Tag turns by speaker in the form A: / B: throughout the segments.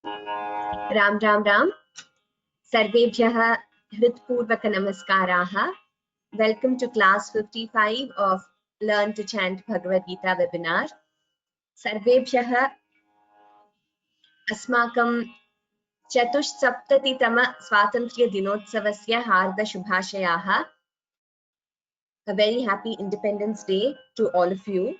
A: राम राम राम सर्वेभ्यः हृत्पूर्वक नमस्काराः. Welcome to class 55 of Learn to Chant Bhagavad Gita webinar. सर्वेभ्यः अस्माकं चतुष्सप्ततितम स्वातन्त्र्यदिनोत्सवस्य हार्दशुभाशयाः. A very happy Independence Day to all of you.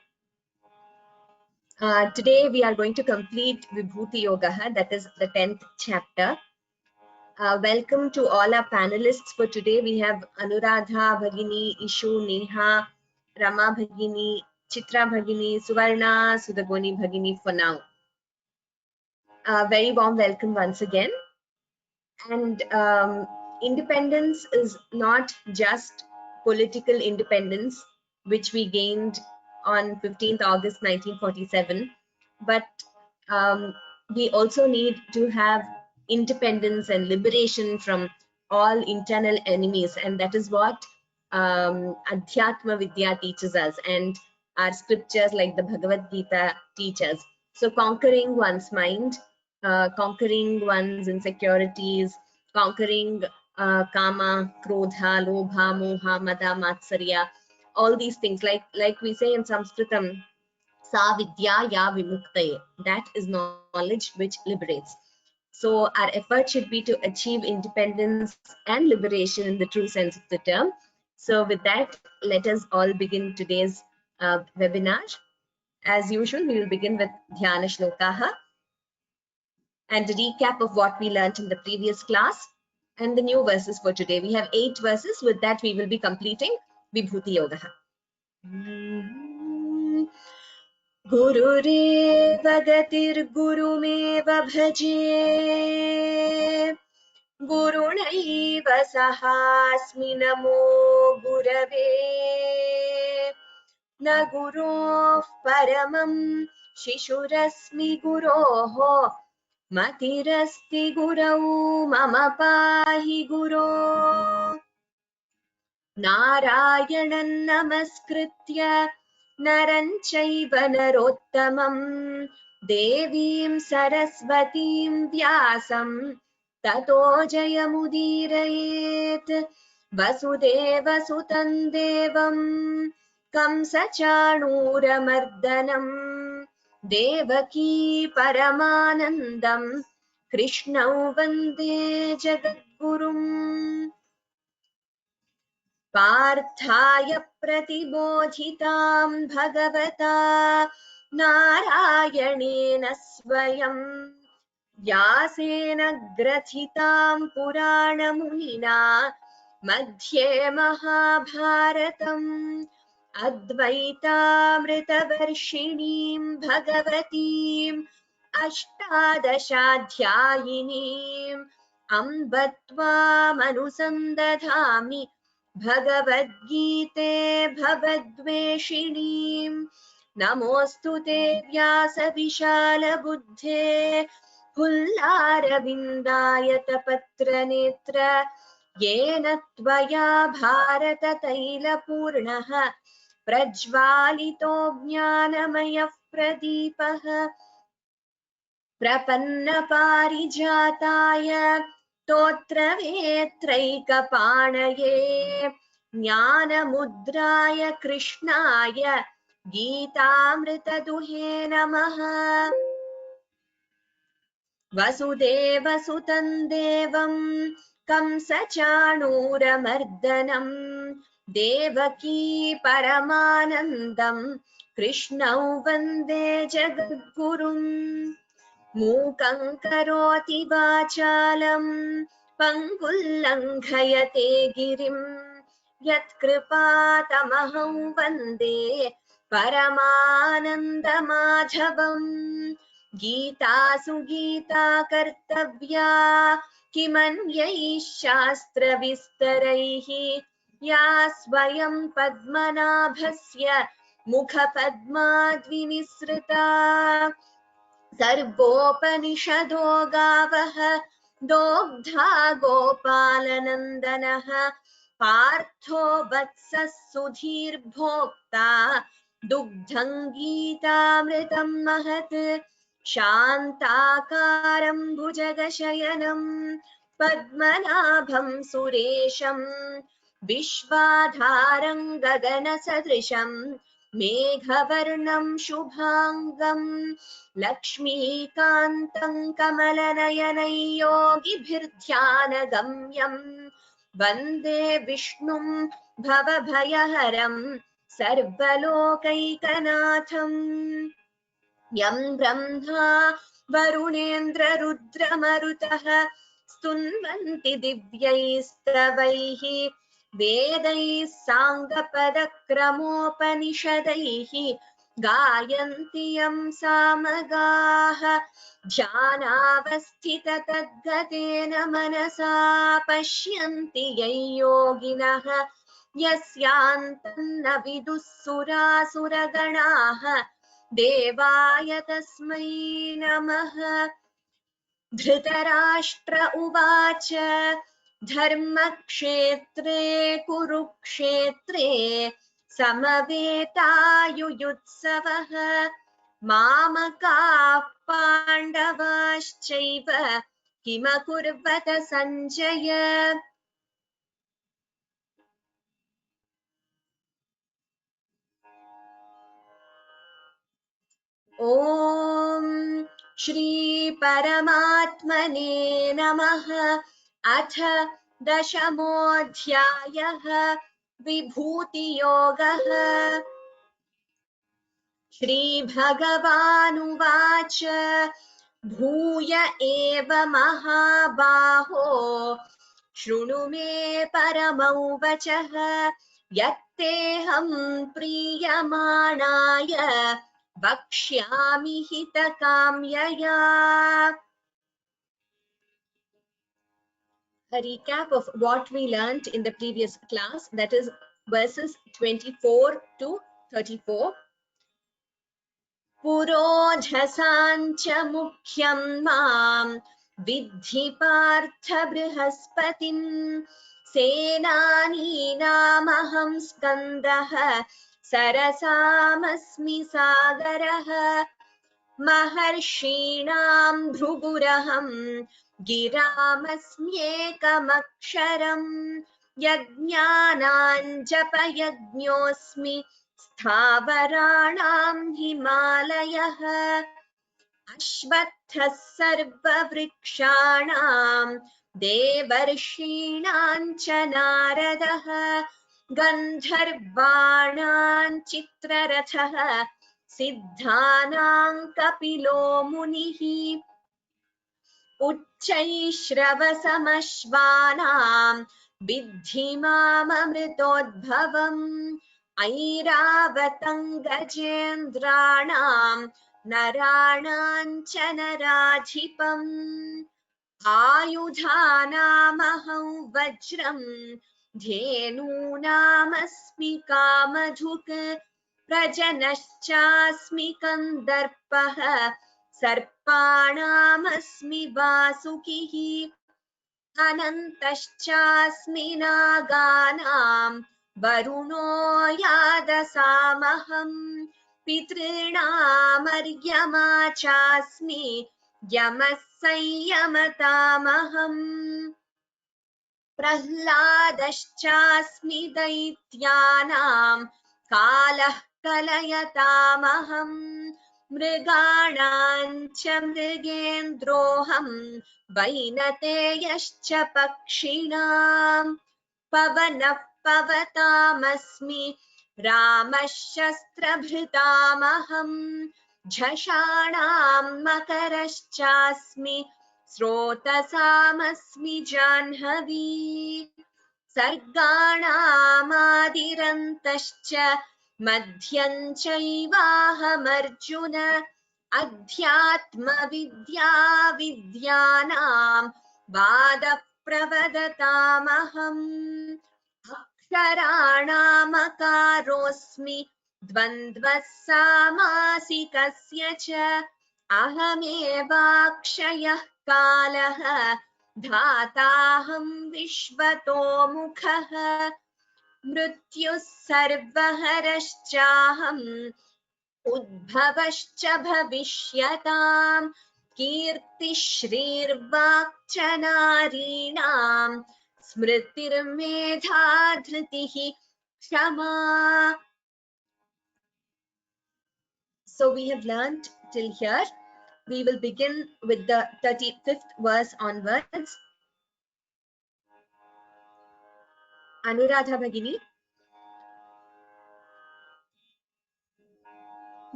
A: Today we are going to complete Vibhuti Yoga, that is the 10th chapter. Welcome to all our panelists for today. We have Anuradha Bhagini, Ishu, Neha, Rama Bhagini, Chitra Bhagini, Suvarna, Sudagoni Bhagini for now. Very warm welcome once again. And independence is not just political independence, which we gained on 15th August 1947, but we also need to have independence and liberation from all internal enemies, and that is what Adhyatma Vidya teaches us, and our scriptures like the Bhagavad Gita teach us. So conquering one's mind, conquering one's insecurities, conquering kama, krodha, lobha, moha, mada, matsarya, all these things, like we say in Sanskritam, sa vidya ya vimuktaye, that is knowledge which liberates. So our effort should be to achieve independence and liberation in the true sense of the term. So with that, let us all begin today's webinar. As usual, we will begin with Dhyana Shlokaha and a recap of what we learned in the previous class and the new verses for today. We have 8 verses. With that, we will be completing Vibhuti Yoga. गुरुरेव गतिर्गुरुमेव भजे, गुरुणैव सहास्मि नमो गुरवे, न गुरोः परमं शिशुरस्मि गुरोः, मतिरस्ति गुरौ मम पाहि गुरो. नारायणं नमस्कृत्य नरं चैव नरोत्तमं, देवीं सरस्वतीं व्यासं ततो जयमुदीरयेत्. वसुदेवसुतं देवं कंसचाणूरमर्दनं, देवकी परमानन्दं कृष्णौ वन्दे जगद्गुरुम्. पार्थाय प्रतिबोधितां भगवता नारायणेन स्वयं, व्यासेन ग्रथितां पुराणमुनिना मध्ये महाभारतम्, अद्वैतामृतवर्षिणीं भगवतीम् अष्टादशाध्यायिनीम् अम्ब त्वामनुसन्दधामि भगवद्गीते भवद्वेषिणीम्. नमोऽस्तु ते व्यासविशालबुद्धे, पुल्लारविन्दायतपत्रनेत्र, येन त्वया भारततैलपूर्णः प्रज्वालितो ज्ञानमयः प्रदीपः. प्रपन्नपारिजाताय स्तोत्रवेत्रैकपाणये, ज्ञानमुद्राय कृष्णाय गीतामृतदुहे नमः. वसुदेवसुतं देवं कंसचाणूरमर्दनं, देवकी परमानन्दं कृष्णौ वन्दे जगद्गुरुम्. मूकं करोति वाचालं पङ्गुल्लङ्घयते गिरिं, यत्कृपातमहं वन्दे परमानन्दमाधवम्. गीतासु गीता कर्तव्या किमन्यैः शास्त्रविस्तरैः, या स्वयं पद्मनाभस्य मुखपद्माद्विनिसृता. सर्वोपनिषदो गावः दोग्धा गोपालनन्दनः, पार्थो वत्सः सुधीर्भोक्ता दुग्धं गीतामृतं महत्. शान्ताकारं भुजगशयनं पद्मनाभं सुरेशं विश्वाधारं गगनसदृशं मेघवर्णं शुभांगं लक्ष्मीकान्तं कमलनयनं योगिभिर्ध्यानगम्यं वन्दे विष्णुं भवभयहरं सर्वलोकैकनाथम्। यं ब्रह्मा वरुणेन्द्ररुद्रमरुतः स्तुन्वन्ति दिव्यैस्तवैः वेदैः साङ्गपदक्रमोपनिषदैः गायन्ति यं सामगाः ध्यानावस्थिततद्गतेन मनसा पश्यन्ति यं योगिनः यस्यान्तं न विदुः सुरासुरगणाः देवाय तस्मै नमः। धृतराष्ट्र उवाच धर्मक्षेत्रे कुरुक्षेत्रे समवेतायुयुत्सवः मामकाः पाण्डवाश्चैव किमकुर्वत सञ्जय। ॐ श्री परमात्मने नमः। अथ दशमोऽध्यायः विभूतियोगः। श्रीभगवानुवाच भूय एव महाबाहो शृणु मे परमौ वचः यत्तेऽहं प्रीयमाणाय वक्ष्यामि हितकाम्यया। A recap of what we learnt in the previous class, that is verses 24 to 34. पुरोधसाञ्च मुख्यं मां विद्धि पार्थ बृहस्पतिं सेनानीनामहं स्कन्दः सरसामस्मि सागरः महर्षीणां भृगुरहं गिरामस्म्येकमक्षरम् यज्ञानां जपयज्ञोऽस्मि स्थावराणां हिमालयः अश्वत्थः सर्ववृक्षाणां देवर्षीणां च नारदः गन्धर्वाणां चित्ररथः सिद्धानां कपिलो मुनिः उच्चैश्रवसमश्वानां विद्धि माममृतोद्भवम् ऐरावतं गजेन्द्राणां नराणां च नराधिपम् आयुधानामहं वज्रं धेनूनामस्मि कामधुक् प्रजनश्चास्मि कन्दर्पः सर्पाणामस्मि वासुकिः अनन्तश्चास्मि नागानां वरुणो यादसामहं पितॄणामर्यमा चास्मि यमः संयमतामहम् प्रह्लादश्चास्मि दैत्यानां कालः कलयतामहं मृगाणां च मृगेन्द्रोऽहं वैनतेयश्च पक्षिणां पवनः पवतामस्मि रामः शस्त्रभृतामहं झषाणां मकरश्चास्मि स्रोतसामस्मि जाह्नवी सर्गाणामादिरन्तश्च मध्यं चैवाहमर्जुन अध्यात्मविद्या विद्यानां वादः प्रवदतामहम् अक्षराणामकारोऽस्मि द्वन्द्वः सामासिकस्य च अहमेवाक्षयः कालः धाताहं विश्वतोमुखः मृत्युः सर्वहरश्चाहं उद्भवश्च भविष्यताम् कीर्तिश्रीर्वाक् च नारीणाम् स्मृतिर्मेधा धृतिः क्षमा. So we have learnt till here. We will begin with the 35th verse onwards. Anuradha Bhagini.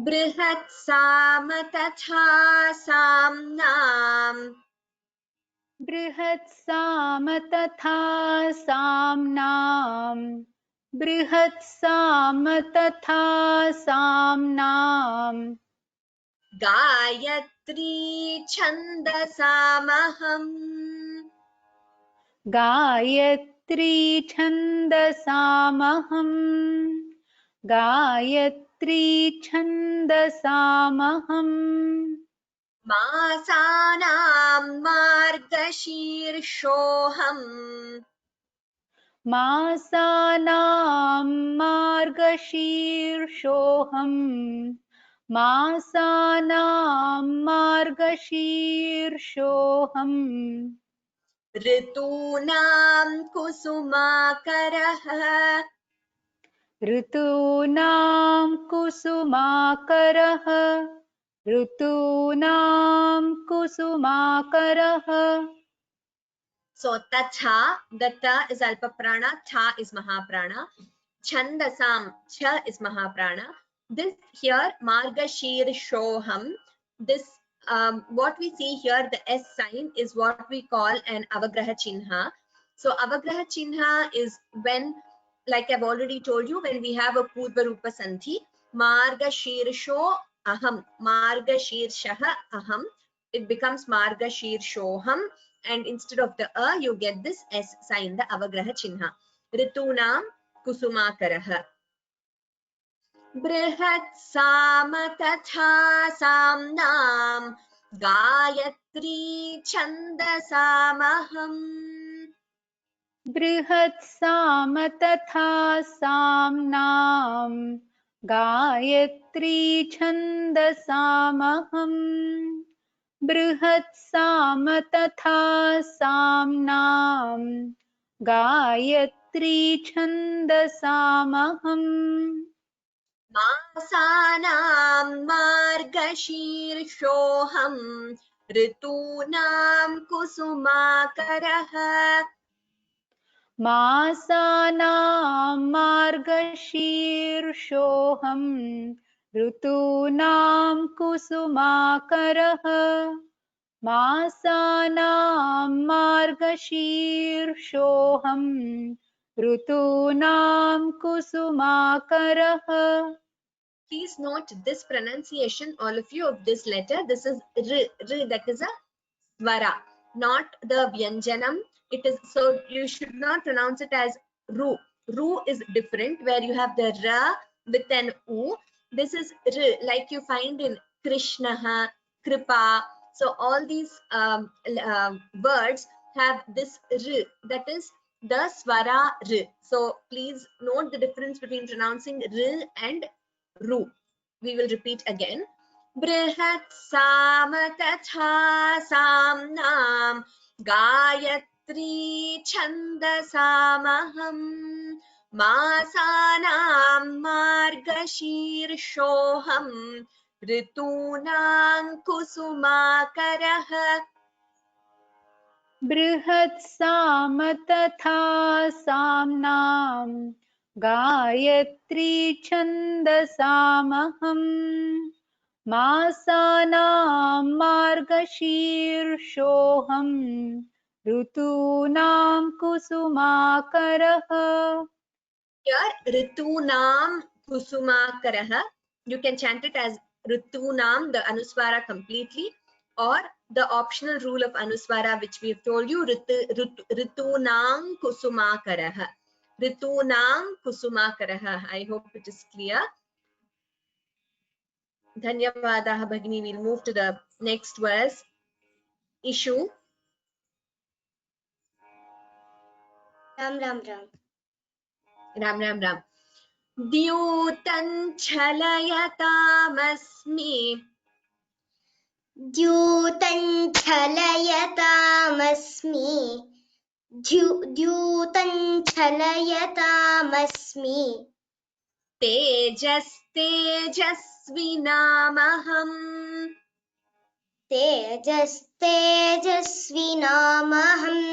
A: बृहत्साम तथा साम्नाम्
B: बृहत्साम तथा साम्नाम् बृहत्साम तथा साम्नाम्
A: गायत्री छन्दसामहम्
B: गायत्री छन्दसामहम् गायत्री छन्दसामहम्
A: मासानां मार्गशीर्षोऽहम्
B: मासानां मार्गशीर्षोऽहम् मासानां मार्गशीर्षोऽहम्
A: ऋतूनां कुसुमाकरः
B: ऋतूनां कुसुमाकरः ऋतूनां कुसुमाकरः.
A: So tatha, the ta is alpa prana, tha is mahaprana. Chandasam, cha is mahaprana. This here, margashir shoham, this what we see here, the S sign is what we call an avagraha chinha. So avagraha chinha is when, like I've already told you, when we have a purva rupa sandhi, margashir sho aham, margashir shaha aham, it becomes margashir shoham, and instead of the a you get this S sign, the avagraha chinha. Ritunam kusumakarah. बृहत्साम तथा साम्नां गायत्री छन्दसामहम्
B: बृहत्साम तथा साम्नां गायत्री छन्दसामहम् बृहत्साम तथा साम्नां गायत्री छन्दसामहम्
A: मासानां मार्गशीर्षोऽहम् ऋतूनां कुसुमाकरः
B: मासानां मार्गशीर्षोऽहम् ऋतूनां कुसुमाकरः मासानां मार्गशीर्षोऽहम् ऋतूनां कुसुमाकरः.
A: Please note this pronunciation, all of you, of this letter. This is r, that is a swara, not the vyanjanam. It is, so you should not pronounce it as ru. Ru is different, where you have the ra with an u. This is r, like you find in Krishnaha, Kripa. So all these words have this r, that is the swara r. So please note the difference between pronouncing r and ru. We will repeat again. बृहत्साम तथा साम्नां गायत्री छन्दसामहम् मासानां मार्गशीर्षोऽहम् ऋतूनां कुसुमाकरः
B: बृहत्साम तथा साम्नां गायत्री छन्दसामहम् मासानां मार्गशीर्षोऽहम् ऋतूनां कुसुमाकरः.
A: Here Ritunam Kusumakarah, you can chant it as Ritunam, the Anuswara completely, or the optional rule of Anuswara which we have told you, Ritunam Kusumakarah. Ritunam Kusumakarah. I hope it is clear. Dhanyavadaha Bhagini. We'll move to the next verse. Issue.
C: Ram Ram Ram.
A: Ram Ram Ram. द्यूतं छलयतामस्मि
C: द्यूतं छलयतामस्मि द्यूतं छलयतामस्मि
A: तेजस्तेजस्विनामहम्
C: तेजस्तेजस्विनामहम्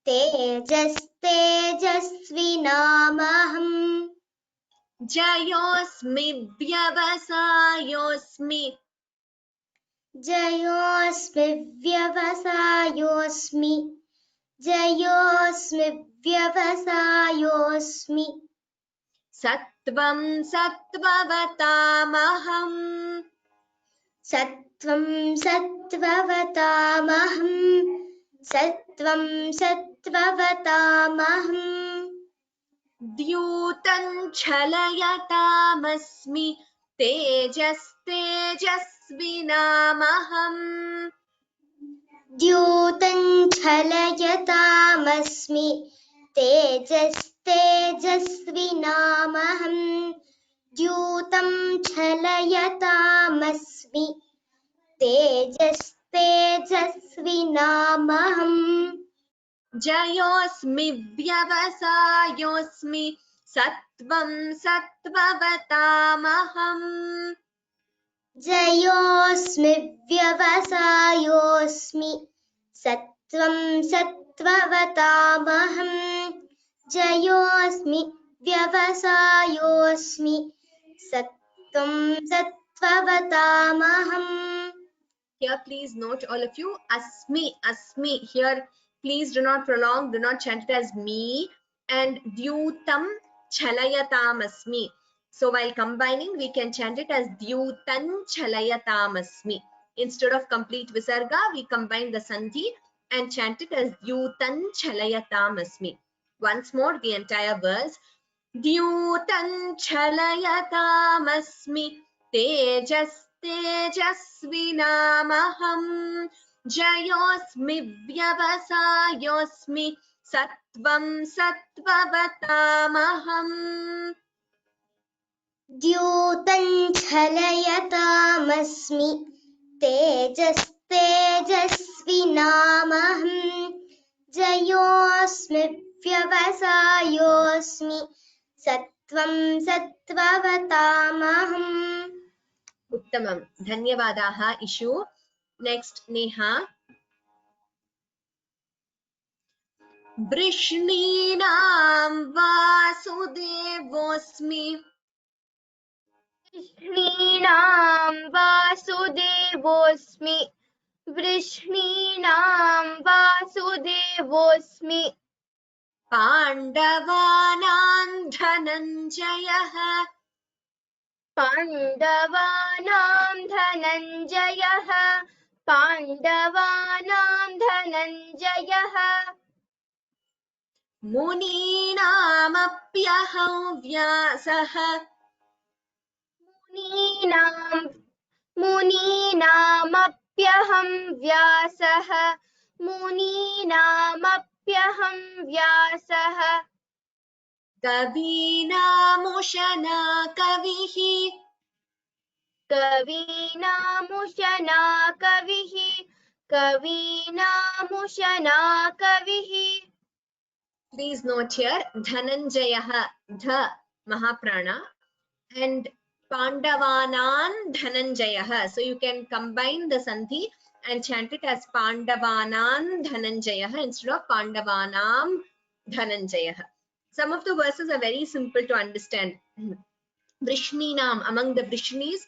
C: तेजस्तेजस्विनामहम्
A: जयोऽस्मि व्यवसायोऽस्मि
C: जयोऽस्मि व्यवसायोऽस्मि जयोऽस्मि व्यवसायोऽस्मि
A: सत्त्वं सत्त्ववतामहम्
C: सत्त्वं सत्त्ववतामहम् सत्त्वं सत्त्ववतामहम्
A: द्यूतं छलयतामस्मि तेजस्तेजस्विनामहम्
C: द्यूतं छलयतामस्मि तेजस्तेजस्विनामहम् द्यूतं छलयतामस्मि तेजस्तेजस्विनामहम्
A: जयोऽस्मि व्यवसायोऽस्मि सत्त्वं सत्त्ववतामहम्
C: जयोऽस्मि व्यवसायोऽस्मि सत्त्वं सत्त्ववतामहम् जयोऽस्मि व्यवसायोऽस्मि सत्त्वं सत्त्ववतामहम्
A: Here, please note, all of you, asmi, asmi. Here, please do not prolong, do not chant it as me. And dyutam chalayatam asmi. So while combining, we can chant it as dyutan chalayatam asmi. Instead of complete visarga, we combine the sandhi and chant it as dyutan chalayatam asmi. Once more, the entire verse. द्यूतं छलयतामस्मि तेजस्तेजस्विनामहम् जयोऽस्मि व्यवसायोऽस्मि सत्त्वं सत्त्ववतामहम्
C: द्यूतं छलयतामस्मि तेजस्तेजस्विनामहम् जयोऽस्मि व्यवसायोऽस्मि सत्त्वं सत्त्ववतामहम्
A: उत्तमं धन्यवादाः इषु next Neha वृष्णीनां वासुदेवोऽस्मि
D: वृष्णीनां वासुदेवोऽस्मि वृष्णीनां वासुदेवोऽस्मि
A: पाण्डवानां धनञ्जयः
D: पाण्डवानां धनञ्जयः पाण्डवानां धनञ्जयः
A: मुनीनामप्यहं व्यासः
D: मुनीनामप्यहं व्यासः मुनीनामप्यहं व्यासः
A: कवीनामुशना कविः
D: कवीनामुशना कविः कवीनामुशना कविः
A: Please note here Dhananjayah, dha Mahaprana, and Pandavanan Dhananjayah. So you can combine the sandhi and chant it as Pandavanan Dhananjayah instead of Pandavanam Dhananjayah. Some of the verses are very simple to understand. Vrishninam, among the Vrishnis,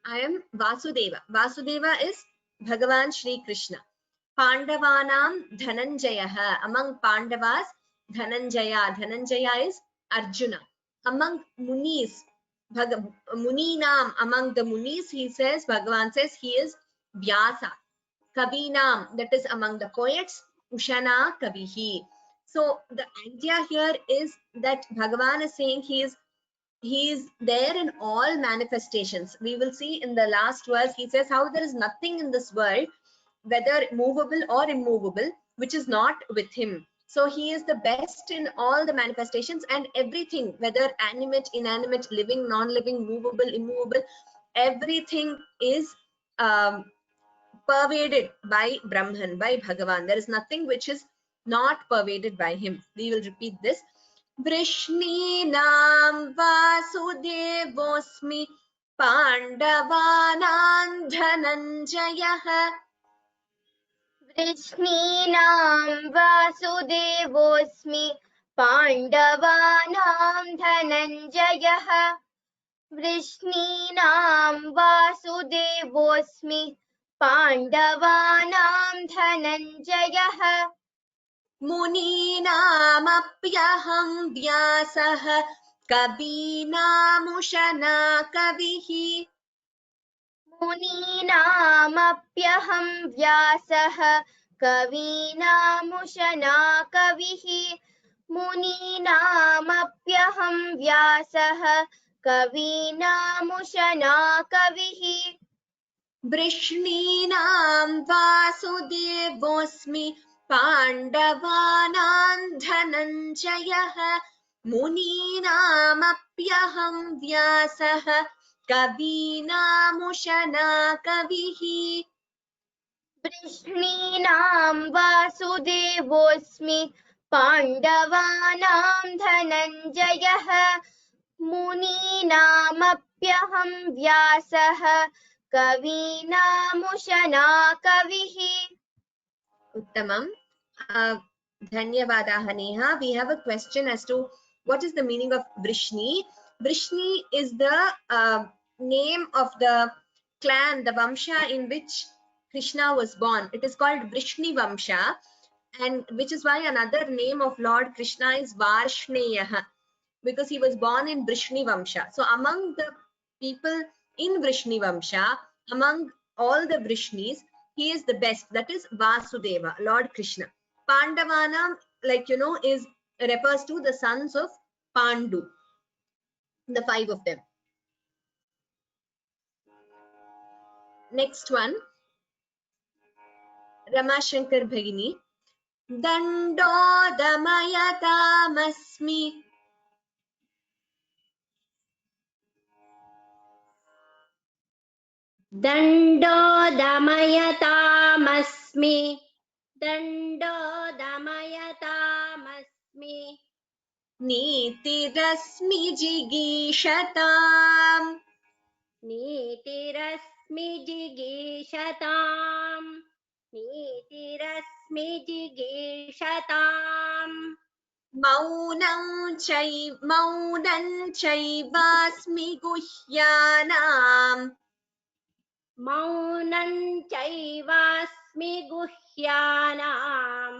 A: I am Vasudeva. Vasudeva is Bhagavan Shri Krishna. Pandavanam Dhananjayah, among Pandavas, Dhananjaya. Dhananjaya is Arjuna. Among Munis, Muninam, among the Munis, he says, Bhagavan says he is Vyasa. Kavinam, that is among the poets, Ushana Kavihi. So the idea here is that Bhagavan is saying he is there in all manifestations. We will see in the last verse, he says how there is nothing in this world, whether movable or immovable, which is not with him. So he is the best in all the manifestations and everything, whether animate, inanimate, living, non-living, movable, immovable, everything is pervaded by Brahman, by Bhagavan. There is nothing which is not pervaded by him. We will repeat this. Vrishninam vasudevosmi Pandavanam Dhananjayah.
D: वृष्णीनां वासुदेवोऽस्मि पाण्डवानां धनञ्जयः वृष्णीनां वासुदेवोऽस्मि पाण्डवानां धनञ्जयः
A: मुनीनामप्यहं व्यासः कवीनामुशना कविः
D: मुनीनामप्यहं व्यासः कवीनामुशना कविः मुनीनामप्यहं व्यासः कवीनामुशना कविः
A: वृष्णीनां वासुदेवोऽस्मि पाण्डवानां धनञ्जयः मुनीनामप्यहं व्यासः कवीनामुशना कविः
D: वृष्णीनां वासुदेवोऽस्मि पाण्डवानां धनञ्जयः मुनीनामप्यहं व्यासः कवीनामुशना कविः
A: Uttamam. Dhanyavadah Neha. We have a question as to what is the meaning of Vrishni. Vrishni is the name of the clan, the Vamsha in which Krishna was born. It is called Vrishni Vamsha, and which is why another name of Lord Krishna is Varshneya, because he was born in Vrishni Vamsha. So among the people in Vrishni Vamsha, among all the Vrishnis, he is the best. That is Vasudeva, Lord Krishna. Pandavanam, like you know, is refers to the sons of Pandu, the 5 of them. Next one, Ramashankar Bhagini. Dandodamayatam
C: दण्डोदमयतामस्मि दण्डोदमयतामस्मि
A: नीतिरस्मि जिगीषताम्
C: नीतिरस्मि जिगीषताम् नीतिरस्मि जिगीषताम्
A: मौनं चैवास्मि गुह्यानाम्
C: मौनं चैवास्मि गुह्यानाम्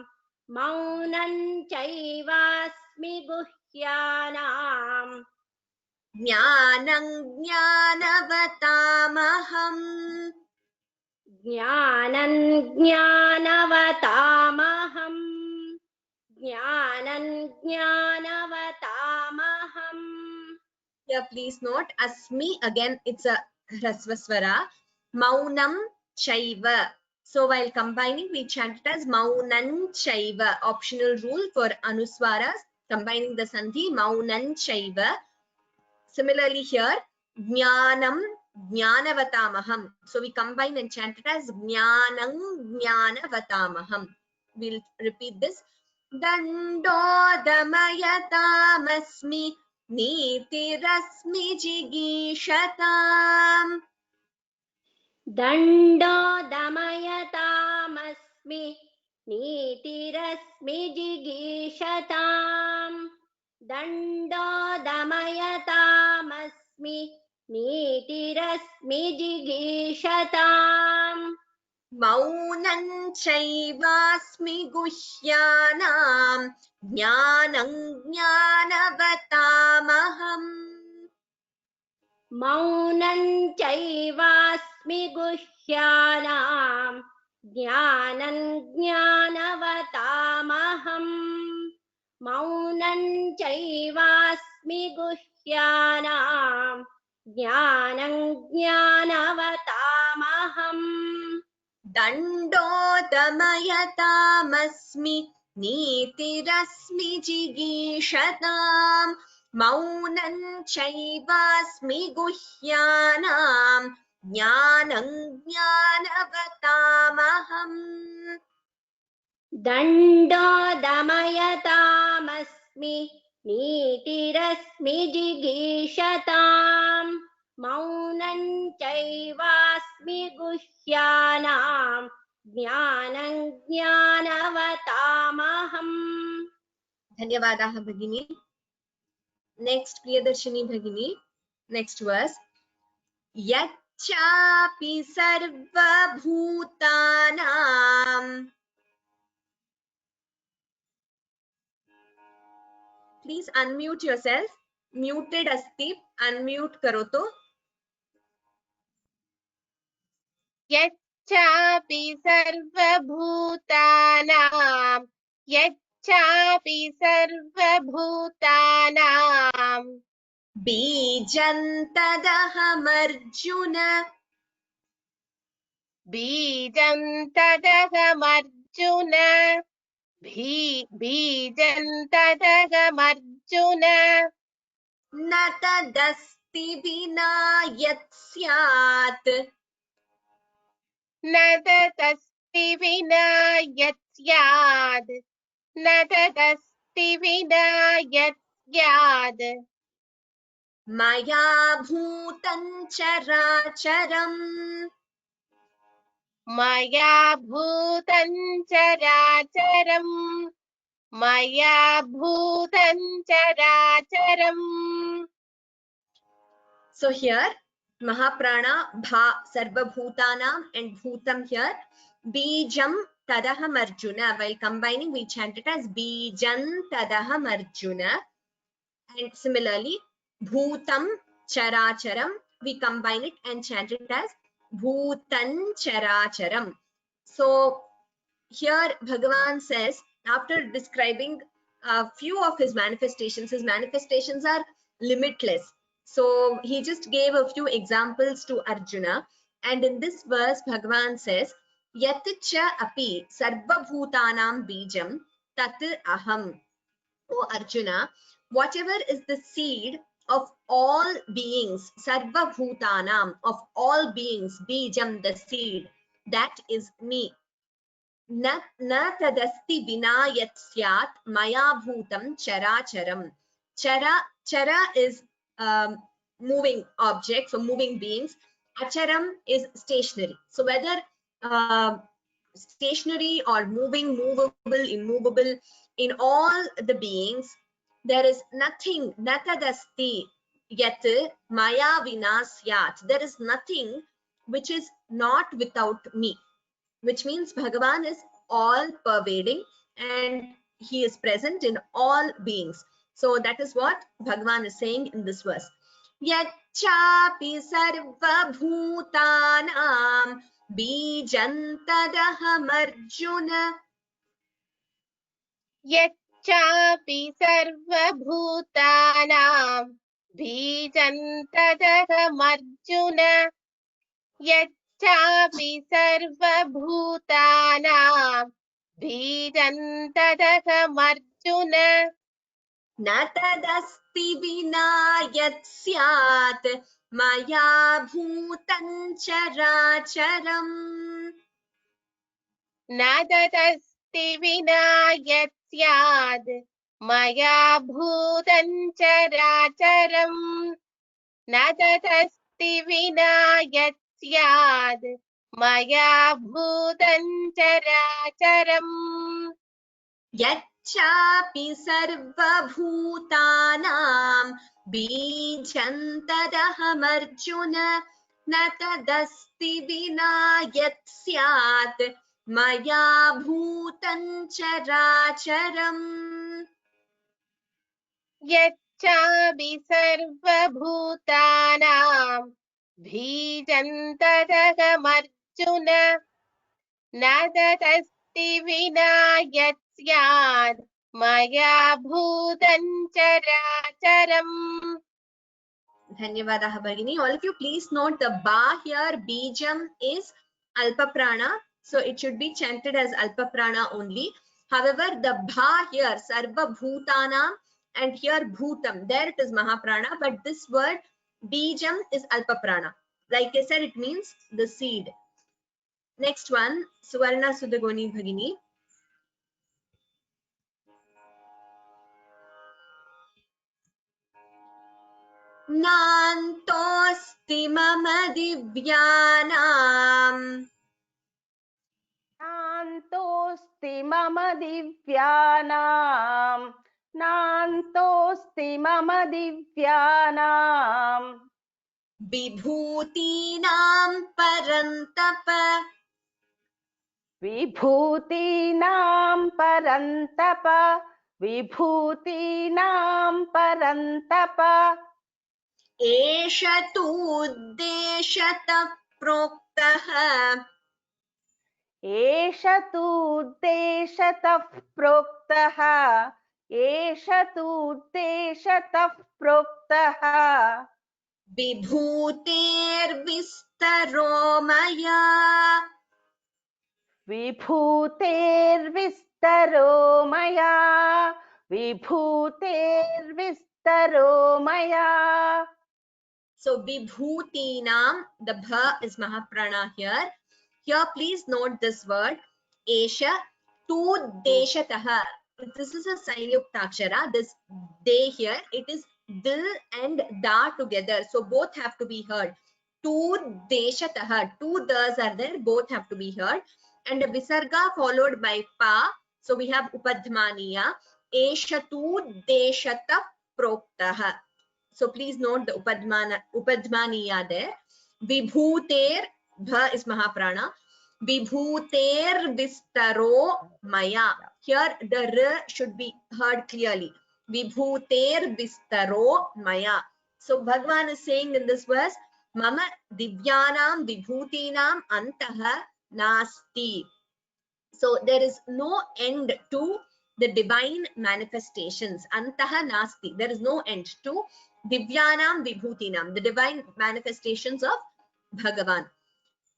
C: मौनं चैवास्मि गुह्यानाम्
A: ज्ञानं ज्ञानवतामहम्
C: ज्ञानं ज्ञानवतामहम् ज्ञानं ज्ञानवतामहम्.
A: Here please note asmi, again it's a hrasvaswara. Maunam chaiva. So while combining we chant it as maunan chaiva. Optional rule for anuswaras, combining the sandhi maunan chaiva. Similarly here jnanam jnanavatamaham. So we combine and chant it as jnanam jnanavatamaham. We'll repeat this. Dandodamayatam नीतिरस्मि जिगीषताम्
C: दण्डोदमयतामस्मि नीतिरस्मि जिगीषताम् दण्डोदमयतामस्मि नीतिरस्मि जिगीषताम्
A: मौनं चैवास्मि गुह्यानाम् ज्ञानं ज्ञानवतामहम्
C: मौनं चैवास्मि गुह्यानाम् ज्ञानं ज्ञानवतामहम् मौनं चैवास्मि गुह्यानाम् ज्ञानं ज्ञानवतामहम्
A: दण्डोदमयतामस्मि नीतिरस्मि जिगीषताम् मौनं चैवास्मि गुह्यानाम् ज्ञानं ज्ञानवतामहम्
C: दण्डो दमयतामस्मि नीतिरस्मि जिगीषताम् मौनं चैवास्मि गुह्यानाम् ज्ञानं ज्ञानवतामहम्।
A: धन्यवादाः भगिनी। नेक्स्ट प्रियदर्शिनी भगिनी, नेक्स्ट वर्स। यच्चापि सर्वभूतानां, प्लीज अनम्यूट योरसेल्फ, म्यूटेड अस्ति, अनम्यूट करोतु।
E: यच्चापि सर्वभूतानां यच्चापि सर्वभूतानां
A: बीजं तदहमर्जुन
E: बीजं तदहमर्जुन बीजं तदहमर्जुन
A: न तदस्ति विना यत् स्यात्
E: न तदस्ति विना यत् स्यात् न तदस्ति विना यत् स्यात्
A: मया भूतं चराचरम्
E: मया भूतं चराचरम् मया भूतं चराचरम्.
A: So here Mahaprana Bha Sarvabhutanam and Bhutam here. Bijam Tadaham Arjuna. While combining, we chant it as Bijan Tadaham Arjuna. And similarly, Bhutam Characharam, we combine it and chant it as Bhutan Characharam. So here Bhagavan says, after describing a few of his manifestations are limitless. So he just gave a few examples to Arjuna, and in this verse Bhagavan says, Yat cha api sarvabhutanam bijam tat aham. O Arjuna, whatever is the seed of all beings, sarvabhutanam, of all beings, bijam, the seed, that is me. Na tadasti vina yat syat maya bhutam characharam. Chara is moving objects or moving beings. Acharam is stationary. So whether stationary or moving, movable, immovable, in all the beings, there is nothing, natadasti yat maya vina syat. There is nothing which is not without me. Which means Bhagavan is all pervading and he is present in all beings. So that is what Bhagavan is saying in this verse. Yachapi sarva bhutanam bijam tadaham arjuna.
E: यच्चापि सर्वभूतानां बीजं तदहमर्जुन यच्चापि सर्वभूतानां बीजं तदहमर्जुन
A: Na tadasti vina yat syat maya bhutan characharam.
E: न तदस्ति विना यत् स्यात् मया भूतं चराचरम् न तदस्ति विना यत् स्यात् मया भूतं चराचरम्
A: यच्चापि सर्वभूतानां बीजं तदहमर्जुन न तदस्ति विना यत् स्यात् मया भूतं चराचरम्.
E: यच्चापि सर्वभूतानां बीजं तदहमर्जुन न तदस्ति विना यत् स्यात् मया भूतं चराचरम्.
A: Dhanyavadaha Bhagini. All of you please note the ba here, bijam, is alpa prana. So it should be chanted as alpa prana only. However, the bha here, sarva bhutanam, and here bhutam, there it is mahaprana, but this word bijam is alpa prana. Like I said, it means the seed. Next one, Suvarna Sudagoni Bhagini. Nantosti mama divyanam.
E: नान्तोऽस्ति मम दिव्यानां नान्तोऽस्ति मम दिव्यानां
A: Vibhutinam parantapa.
E: विभूतीनां परन्तप विभूतीनां परन्तप
A: एष तु उद्देशतः प्रोक्तः
E: एष तु उद्देशतः प्रोक्तः एष तु उद्देशतः प्रोक्तः
A: विभूतेर्विस्तरो मया
E: विभूतेर्विस्तरो मया विभूतेर्विस्तरो मया.
A: So vibhutinam, the bha is mahaprana here. Here please note this word esha tu deshatah. This is a sanyuktakshara. This de here, it is dil and da together. So both have to be heard. Tu deshatah. Two das are there. Both have to be heard. And a visarga followed by pa. So we have upadhmaniya. Esha tu deshatah proktah. So please note the upadhmaniya there. Vibhuter, bha is mahaprana. Vibhuter vistaro maya. Here the r should be heard clearly. Vibhuter vistaro maya. So Bhagavan is saying in this verse, Mama divyanam vibhutinam antaha nasti. So there is no end to the divine manifestations. Antaha nasti. There is no end to Divyanam Vibhutinam, the divine manifestations of Bhagavan.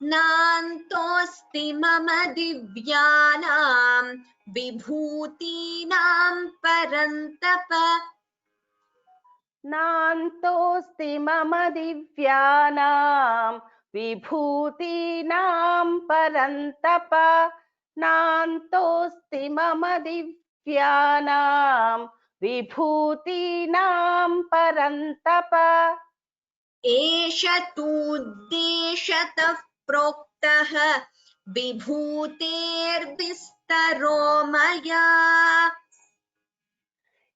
A: Nantosti mama divyanam vibhutinam parantapa.
E: नान्तोऽस्ति मम दिव्यानां विभूतीनां परन्तप नान्तोऽस्ति मम दिव्यानां विभूतीनां परन्तप
A: एष तुद्देशतः प्रोक्तः विभूतेर्विस्तरो मया.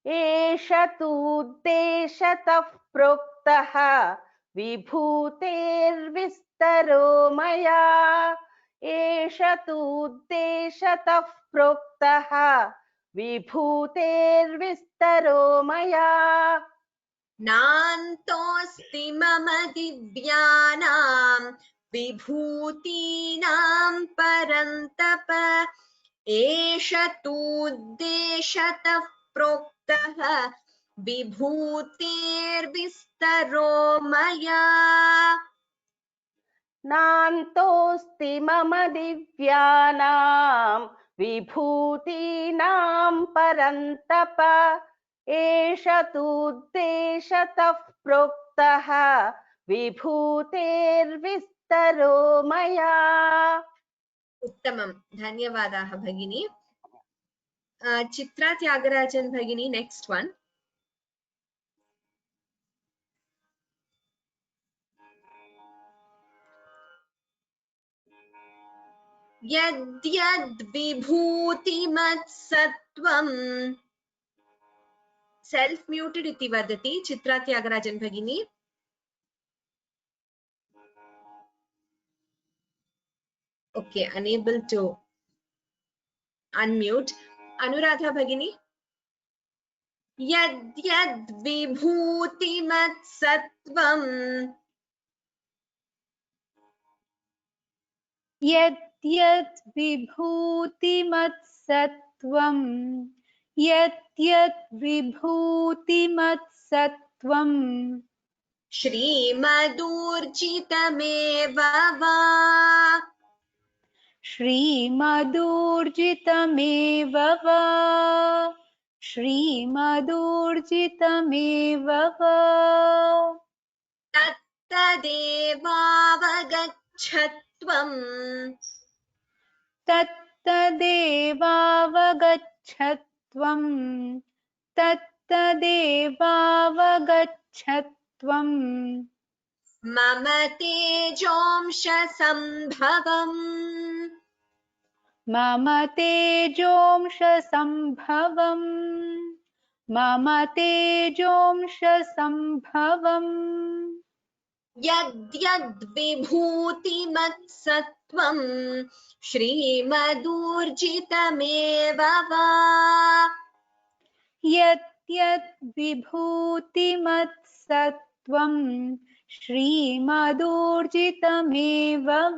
E: एष तुद्देशतः प्रोक्तः विभूतेर्विस्तरो मया एष तुद्देशतः प्रोक्तः विभूतेर्विस्तरो मया.
A: नान्तोऽस्ति मम दिव्यानां विभूतीनां परन्तप एष तुद्देशतः प्रोक्तः विभूतेर्विस्तरो मया.
E: नान्तोऽस्ति मम दिव्यानां विभूतीनां परन्तप एष तुद्देशतः प्रोक्तः विभूतेर्विस्तरो मया.
A: उत्तमं, धन्यवादाः भगिनी. चित्रा त्यागराजन् भगिनी, नेक्स्ट वन. यद्यद्विभूतिमत्सत्त्वं. सेल्फ म्यूटेड इति वदति चित्रा त्यागराजन् भगिनी. Okay, unable to unmute. Anuradha Bhagini. Yad vibhutimatsattvam.
B: Yad vibhutimatsattvam. Yad vibhutimatsattvam.
A: Shrimadurjitameva va.
B: श्रीमदूर्जितमेव वा श्रीमदूर्जितमेव वा
A: तत्तदेवावगच्छत्वम्
B: तत्तदेवावगच्छत्वम् तत्तदेवावगच्छत्वम्
A: मम तेजोंश सम्भवम्
B: मम तेजोंश सम्भवम् मम तेजोंश सम्भवम्
A: यद्यद्विभूतिमत्सत्त्वम् श्रीमदूर्जितमेव वा
B: यत् विभूतिमत्सत्त्वम् श्रीमदूर्जितमेव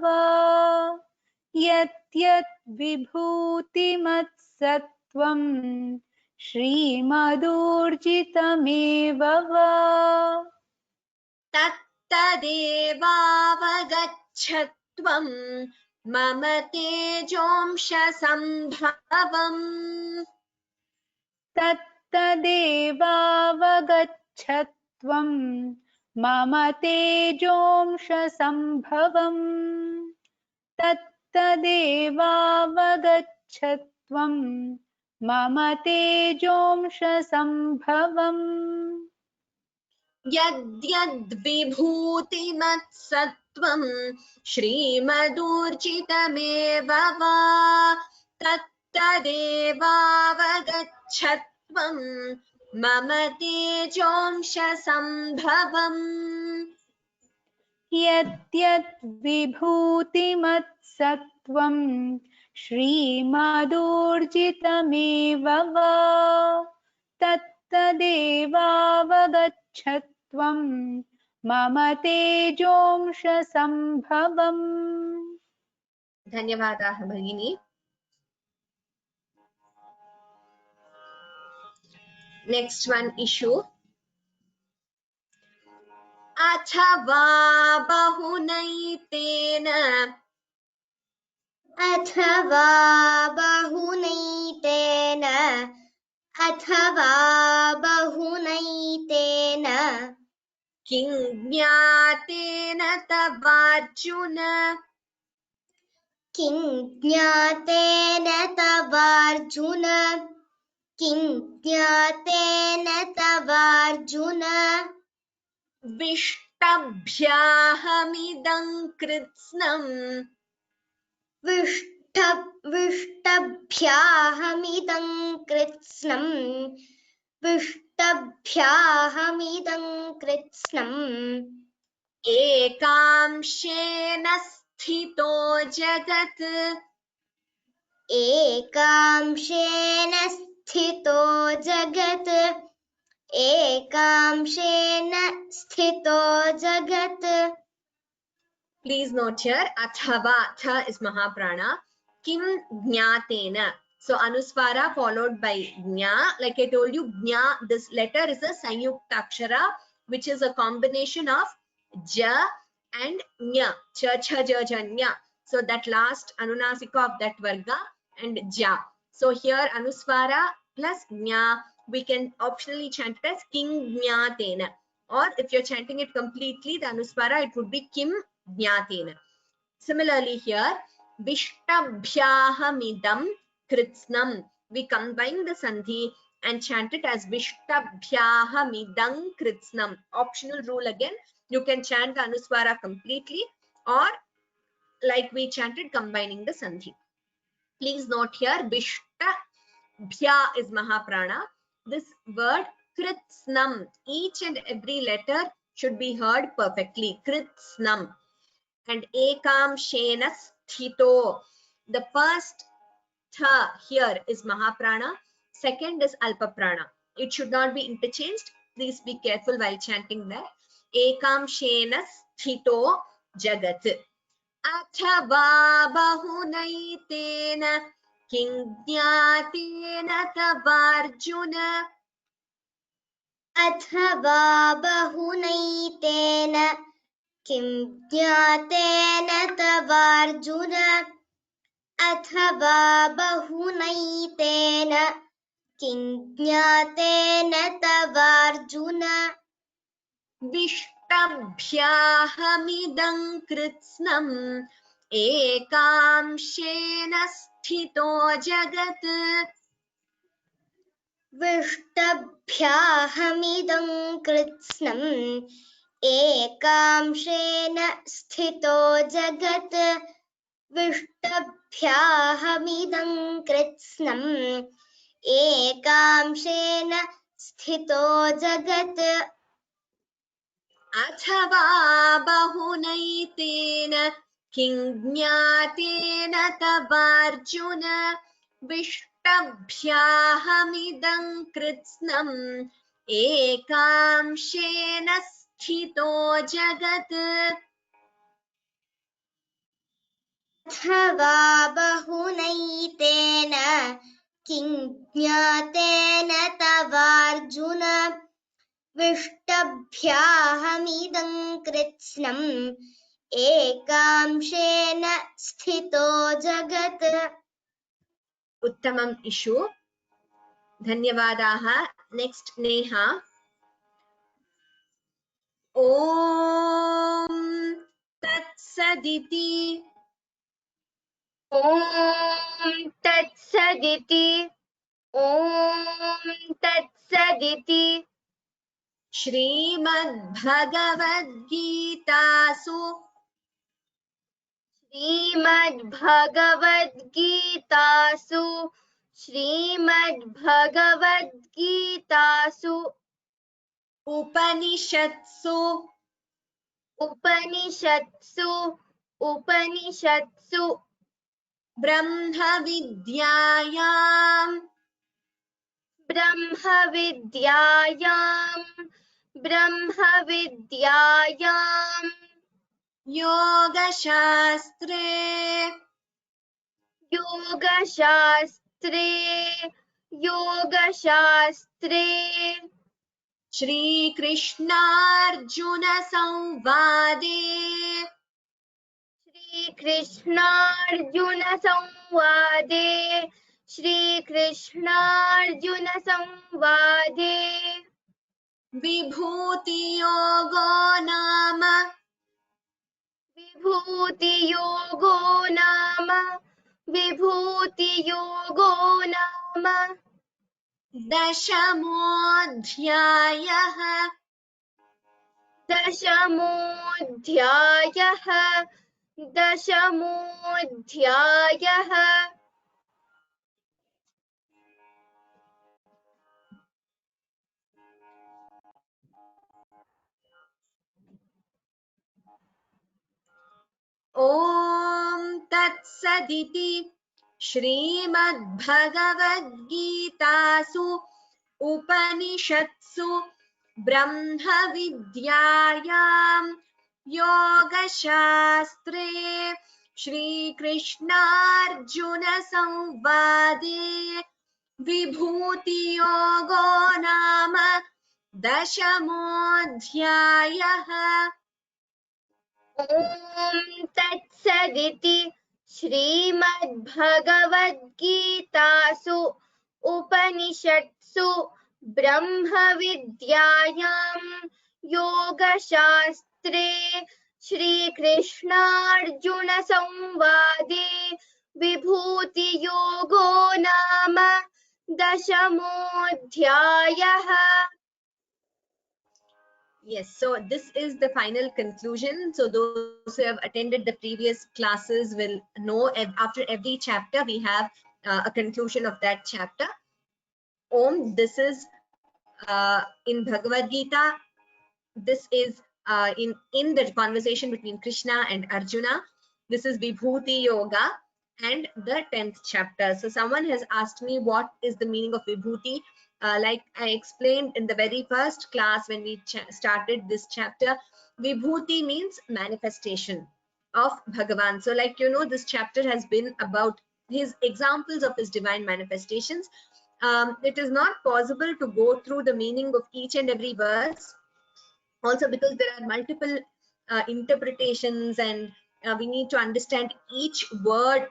B: वा यत् विभूतिमत्सत्त्वम् श्रीमदूर्जितमेव वा
A: तत्तदेवावगच्छत्वम् मम तेजोंश सम्भवम्
B: तत्तदेवावगच्छत्वम् मम तेजोंश सम्भवम् तत्तदेवावगच्छत्वम् मम तेजोंश सम्भवम्
A: यद्यद्विभूतिमत्सत्त्वम् श्रीमदूर्जितमेव वा तत्तदेवावगच्छत्वम् मम तेजोंश सम्भवम्
B: यत् विभूतिमत्सत्त्वम् श्रीमदूर्जितमेव वा तत्तदेवावगच्छत्वम् मम तेजोंश सम्भवम्
A: धन्यवादाः भगिनी। Next one issue. अथवा बहुनैतेन
D: अथवा बहुनैतेन अथवा बहुनैतेन
A: किं ज्ञातेन तवार्जुन
D: किं ज्ञातेन तवार्जुन किं ज्ञातेन तवार्जुन
A: विष्टभ्याहमिदं कृत्स्नम्
D: विष्टभ्याहमिदं कृत्स्नम् विष्टभ्याहमिदं कृत्स्नम्
A: एकांशेन स्थितो जगत्
D: एकांशेन स्थितो जगत् एकांशेन स्थितो जगत्
A: Please note here, athava, tha is mahaprana, kim jnatena. So anuswara followed by jna. Like I told you, jna, this letter is a sanyukta akshara, which is a combination of ja and nya. Cha, cha, ja, ja, nya. So that last anunasika of that varga and ja. So here anuswara plus jna, we can optionally chant it as kim jnatena. Or if you're chanting it completely, the anuswara, it would be kim jnatena. Similarly here, Vishtabhyahamidam kritsnam. We combine the sandhi and chant it as Vishtabhyahamidam kritsnam. Optional rule again, you can chant the anuswara completely or like we chanted combining the sandhi. Please note here, Vishtabhya is mahaprana. This word kritsnam, each and every letter should be heard perfectly. Kritsnam. And ekamshena sthito. The first tha here is mahaprana, second is alpaprana. It should not be interchanged. Please be careful while chanting that. Ekamshena sthito jagat. Athava bahunaitena king jnatena tavarjuna.
D: अथवा बहुनैतेन किं ज्ञातेन तवार्जुन अथवा बहुनैतेन किं ज्ञातेन तवार्जुन
A: विष्टभ्याहमिदं कृत्स्नम् एकांशेन स्थितो जगत्
D: विष्टभ्याहमिदं कृत्स्नम् एकांशेन स्थितो जगत् विष्टभ्याहमिदं कृत्स्नम् एकांशेन स्थितो जगत्
A: अथवा बहुनैतेन किं ज्ञातेन तवार्जुन विष्टभ्याहमिदं कृत्स्नम् एकांशेन स्थितो जगत्
D: अथवा बहुनैतेन किं ज्ञातेन तवार्जुन विष्टभ्याहमिदं कृत्स्नम् एकांशेन स्थितो जगत्
A: उत्तमम् इषु धन्यवादाः नेक्स्ट नेहा ॐ तत्सदिति
C: ॐ तत्सदिति ॐ तत्सदिति
A: श्रीमद्भगवद्गीतासु
C: श्रीमद्भगवद्गीतासु
A: उपनिषत्सु
C: उपनिषत्सु
A: ब्रह्मविद्यायां
C: ब्रह्मविद्यायां
A: योगशास्त्रे
C: योगशास्त्रे
A: श्रीकृष्णार्जुन संवादे
C: श्रीकृष्णार्जुन संवादे
A: विभूतियोगो नाम
C: विभूतियोगो नाम
A: दशमोऽध्यायः
C: दशमोऽध्यायः
A: ॐ तत्सदिति श्रीमद्भगवद्गीतासु उपनिषत्सु ब्रह्मविद्यायां योगशास्त्रे श्रीकृष्णार्जुन संवादे विभूतियोगो नाम दशमोऽध्यायः
C: ॐ तत्सदिति श्रीमद्भगवद्गीतासु उपनिषत्सु ब्रह्मविद्यायां योगशास्त्रे श्रीकृष्णार्जुन संवादे विभूतियोगो नाम दशमोऽध्यायः
A: Yes, so this is the final conclusion. So those who have attended the previous classes will know after every chapter we have a conclusion of that chapter. Om, this is in Bhagavad Gita. This is in the conversation between Krishna and Arjuna. This is Vibhuti Yoga and the 10th chapter. So someone has asked me what is the meaning of Vibhuti. Like I explained in the very first class when we started this chapter, Vibhuti means manifestation of Bhagavan. So like you know, this chapter has been about his examples of his divine manifestations. It is not possible to go through the meaning of each and every verse, also because there are multiple interpretations and we need to understand each word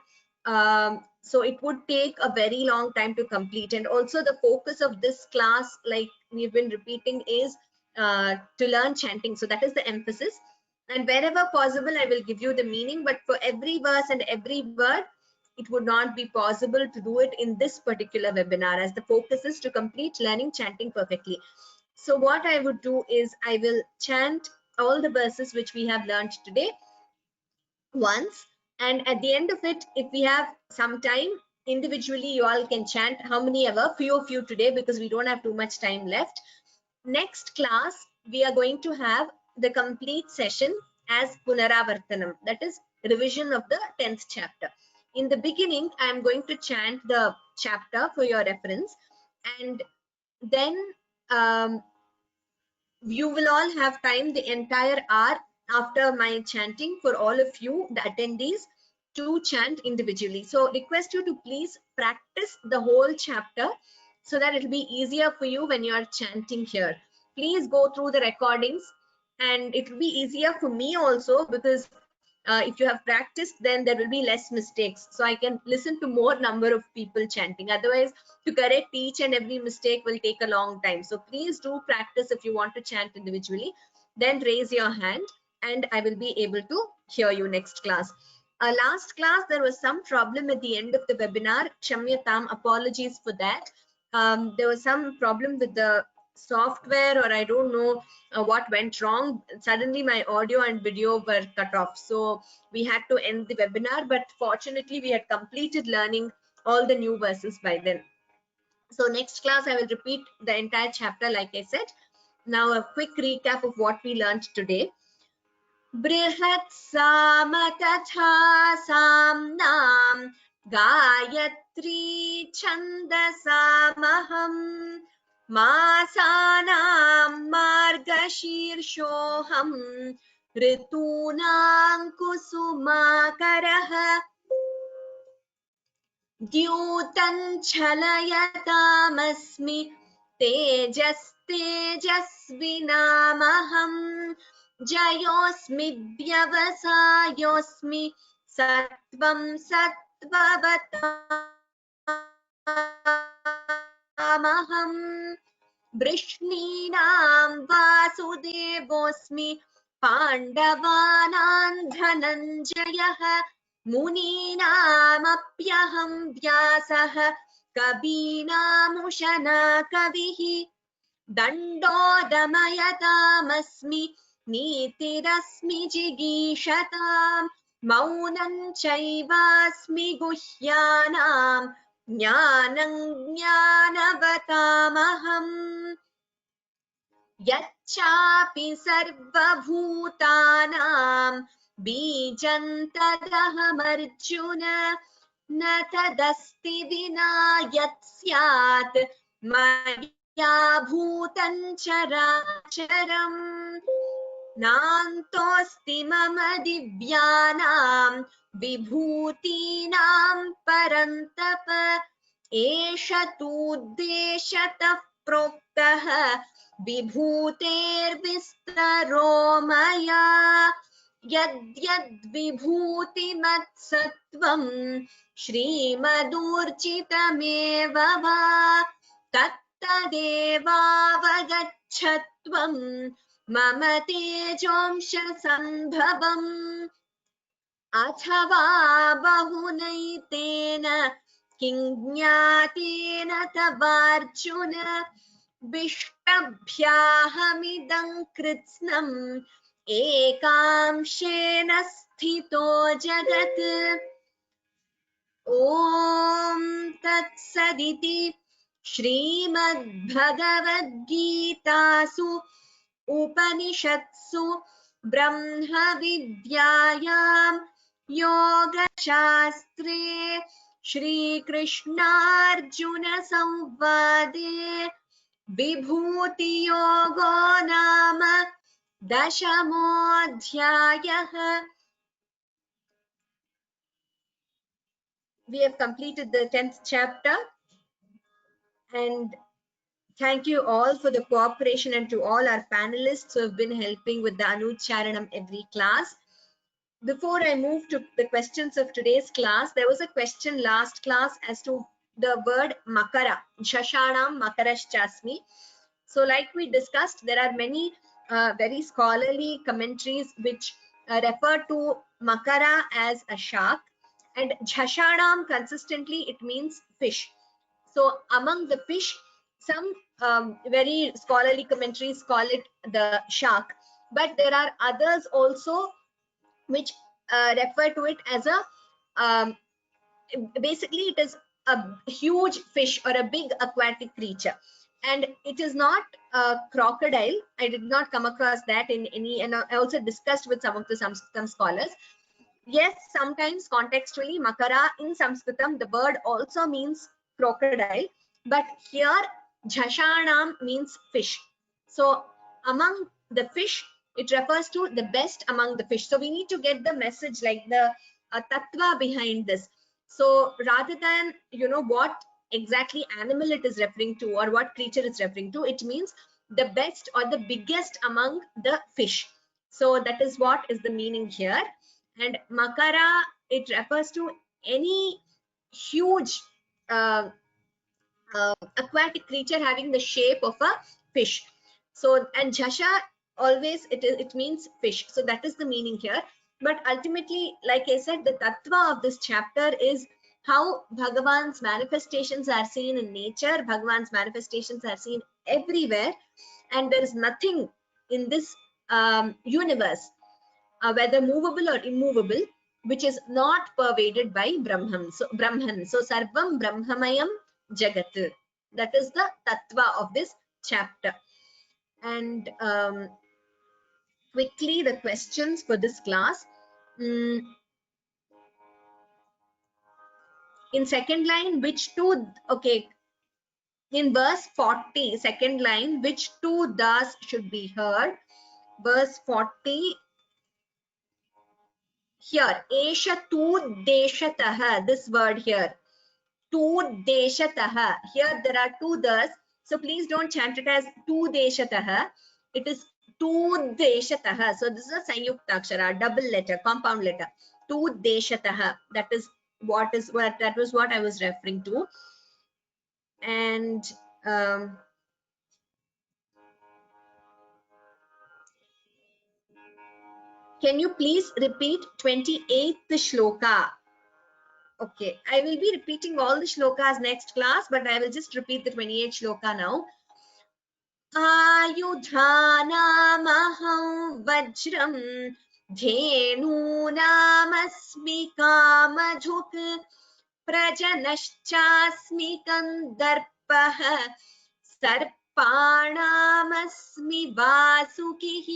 A: So it would take a very long time to complete. And also the focus of this class, like we've been repeating, is to learn chanting. So that is the emphasis. And wherever possible, I will give you the meaning, but for every verse and every word, it would not be possible to do it in this particular webinar, as the focus is to complete learning chanting perfectly. So what I would do is I will chant all the verses which we have learned today once, and at the end of it, if we have some time, individually you all can chant how many ever, few of you today, because we don't have too much time left. Next class we are going to have the complete session as Punaravartanam, that is revision of the 10th chapter. In the beginning, I am going to chant the chapter for your reference, and then you will all have time the entire hour after my chanting for all of you, the attendees, to chant individually. So request you to please practice the whole chapter so that it will be easier for you when you are chanting here. Please go through the recordings, and it will be easier for me also, because if you have practiced, then there will be less mistakes, so I can listen to more number of people chanting. Otherwise, to correct each and every mistake will take a long time. So please do practice. If you want to chant individually, then raise your hand and I will be able to hear you next class. Last class, there was some problem at the end of the webinar. Kshamyatam, apologies for that. There was some problem with the software, or I don't know what went wrong. Suddenly my audio and video were cut off, so we had to end the webinar, but fortunately we had completed learning all the new verses by then. So next class I will repeat the entire chapter like I said. Now a quick recap of what we learned today. Brihat Sama Tatha Samnam Gayatri Chandasamaham Masanam Margashirshoham Ritunam Kusumakaraha Dyutan Chalayatamasmi Tejasvinamaham Jayosmi Vyavasayosmi Sattvam Sattvavathamaham Vrishninam Vasudevosmi Pandavanam Dhananjayah Muninamapyaham Vyasah Kabinamushana Kavihi Dandodamayatamasmi Nitirasmi Jigishatam Maunam Chaivasmi Guhyanam Jnanam Jnanavatamaham Yachapi Sarvabhutanam Bijan Tadaham Arjuna Na Tadasti Vina Yatsyat Maya Bhutan Characharam Nantosti Mama Divyanam Vibhutinam Parantapa Esha Tuddeshatah Proktaha Vibhutervistaro Maya Yadyad Vibhutimatsattvam Shrimadurchitameva va Tattadevavagachatvam Mama Tejomsha Sambhavam Athava Bahunaitena Kignyatina Tavarjuna Vishtabhyahamidam kritsnam Ekamshena sthito jagat Om Tatsaditi Shrimad Bhagavad Gitasu Upanishatsu Brahma Vidyayam Yoga Shastre Shri Krishna Arjuna Samvade Vibhuti Yogo Nama Dashamodhyayah. We have completed the 10th chapter, and thank you all for the cooperation, and to all our panelists who have been helping with the Anucharanam every class. before I move to the questions of today's class, there was a question last class as to the word makara, shashanam makaraschasmi. So like we discussed, there are many very scholarly commentaries which refer to makara as a shark, and jhashanam consistently it means fish. So among the fish, some very scholarly commentaries call it the shark, but there are others also which refer to it as a basically it is a huge fish or a big aquatic creature, and it is not a crocodile. I did not come across that in any, and I also discussed with some of the some scholars. Yes, sometimes contextually makara in Sanskritam the word also means crocodile, but here jhashanam means fish. So among the fish it refers to the best among the fish. So we need to get the message, like the tattva behind this. So rather than what exactly animal it is referring to or what creature it's referring to, it means the best or the biggest among the fish. So that is what is the meaning here. And makara, it refers to any huge aquatic creature having the shape of a fish. So, and jasha always it means fish. So that is the meaning here. But ultimately, like I said, the tattva of this chapter is how Bhagavan's manifestations are seen in nature. Bhagavan's manifestations are seen everywhere, and there is nothing in this universe, whether movable or immovable, which is not pervaded by Brahman. So Brahman. So Sarvam Brahmamayam Jagat. That is the tattva of this chapter. And quickly the questions for this class. In second line, which two, okay, in verse 40, second line, which two das should be heard? Verse 40, here, Esha tu deshatah, this word here. Tu deshatah. Here there are two das. So please don't chant it as tu deshatah. It is tu deshatah. So this is a sanyukta akshara, double letter, compound letter. Tu deshatah. That is what I was referring to. And can you please repeat 28th shloka? Okay, I will be repeating all the shlokas next class, but I will just repeat the 28th shloka now. आयुधानामहं वज्रं धेनूनामस्मि कामधुक् प्रजनश्चास्मि कन्दर्पः सर्पाणामस्मि वासुकिः.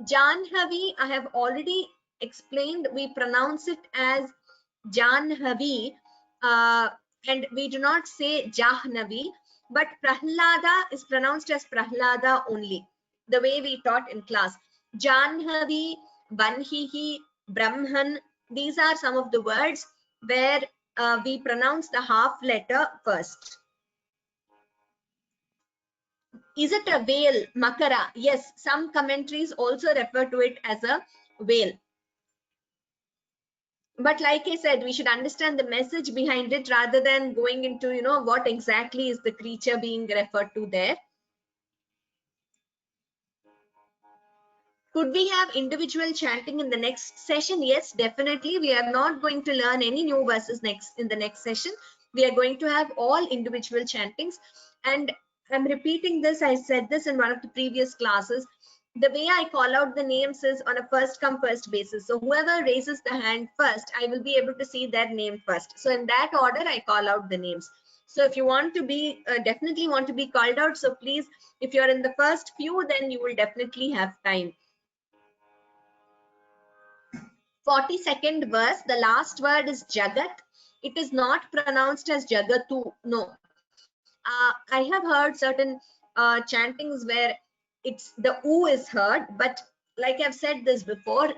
A: Janhavi, I have already explained, we pronounce it as Janhavi, and we do not say Jahnavi, but Prahlada is pronounced as Prahlada only, the way we taught in class. Janhavi, Banhihi, Brahman, these are some of the words where we pronounce the half letter first. Is it a whale, makara? Yes, some commentaries also refer to it as a whale. But like I said, we should understand the message behind it rather than going into, what exactly is the creature being referred to there. Could we have individual chanting in the next session? Yes, definitely. We are not going to learn any new verses in the next session. We are going to have all individual chantings. And I'm repeating this. I said this in one of the previous classes. The way I call out the names is on a first come first basis. So whoever raises the hand first, I will be able to see their name first. So in that order, I call out the names. So if you want to be, definitely want to be called out, so please, if you're in the first few, then you will definitely have time. 42nd verse, the last word is Jagat. It is not pronounced as Jagatu, no. I have heard certain chantings where it's the U is heard, but like I've said this before,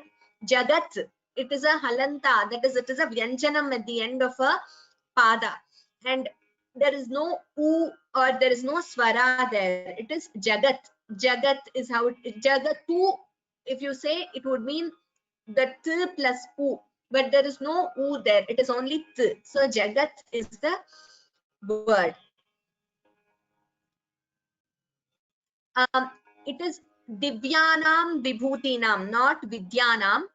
A: Jagat, it is a halanta, that is, it is a vyanjanam at the end of a pada, and there is no U or there is no swara there. It is Jagat. Jagat is how it is. Jagatu if you say, it would mean the t plus u, but there is no u there. It is only t. So Jagat is the word. It is Divyanam Vibhutinam, not Vidyanam.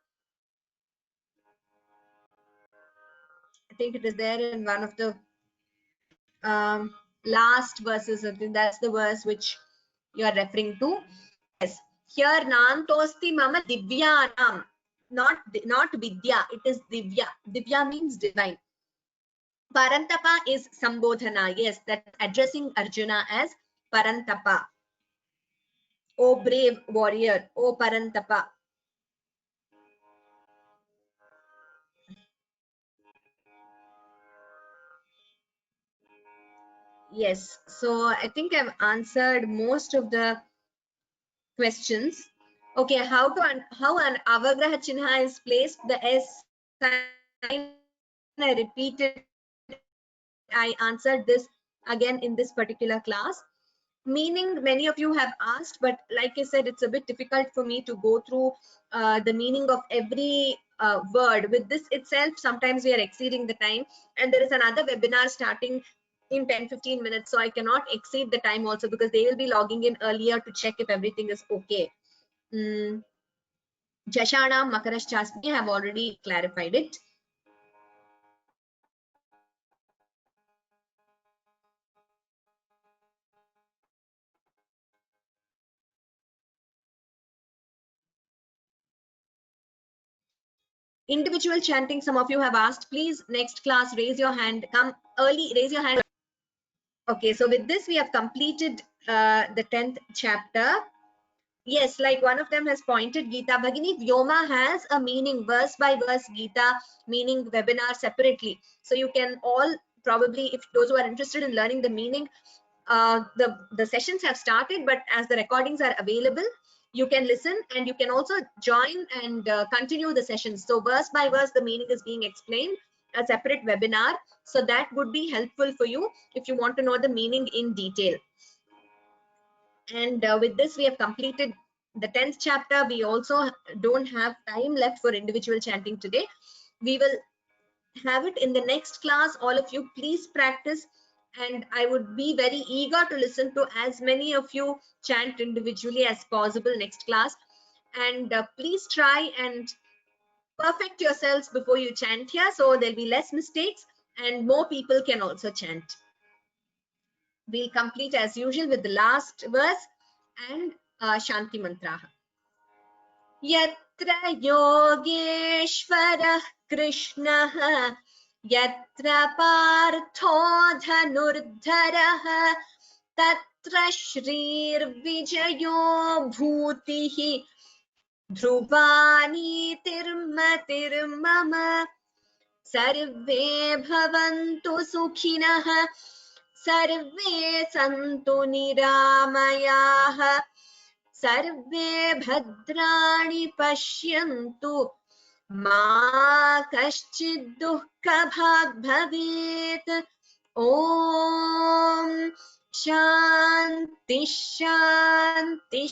A: I think it is there in one of the last verses. I think that's the verse which you are referring to. Yes, here Nantosti Mama Divyanam, not Vidya. It is Divya. Divya means divine. Parantapa is Sambodhana. Yes, that addressing Arjuna as Parantapa. O brave warrior, O Parantapa. Yes, so I think I've answered most of the questions. Okay, how an avagraha chinha is placed? The S sign I repeated. I answered this again in this particular class. Meaning, many of you have asked, but like I said, it's a bit difficult for me to go through the meaning of every word. With this itself, sometimes we are exceeding the time, and there is another webinar starting in 10-15 minutes, so I cannot exceed the time also, because they will be logging in earlier to check if everything is okay. Jashana Makaraschasmi, I have already clarified it. Individual chanting, some of you have asked. Please, next class, raise your hand. Come early, raise your hand. Okay, so with this, we have completed the 10th chapter. Yes, like one of them has pointed, Gita Bhagini, Vyoma has a meaning, verse by verse Gita, meaning webinar separately. So you can all probably, if those who are interested in learning the meaning, the sessions have started, but as the recordings are available, you can listen, and you can also join and continue the sessions. So verse by verse, the meaning is being explained, a separate webinar. So that would be helpful for you if you want to know the meaning in detail. And with this, we have completed the 10th chapter. We also don't have time left for individual chanting today. We will have it in the next class. All of you, please practice. And I would be very eager to listen to as many of you chant individually as possible next class. And please try and perfect yourselves before you chant here, so there'll be less mistakes and more people can also chant. We'll complete as usual with the last verse and Shanti Mantra. Yatra Yogeshwarah Krishnah Yatra Partho Dhanurdharah Tatra Shrir Vijayo Bhutihi Dhruvani Tirmatirmama Sarve Bhavantu Sukhinah Sarve Santu Niramayah Sarve Bhadrani Pashyantu Ma Kaschid Dukkha Bhag Bhavet. Om Shanti Shanti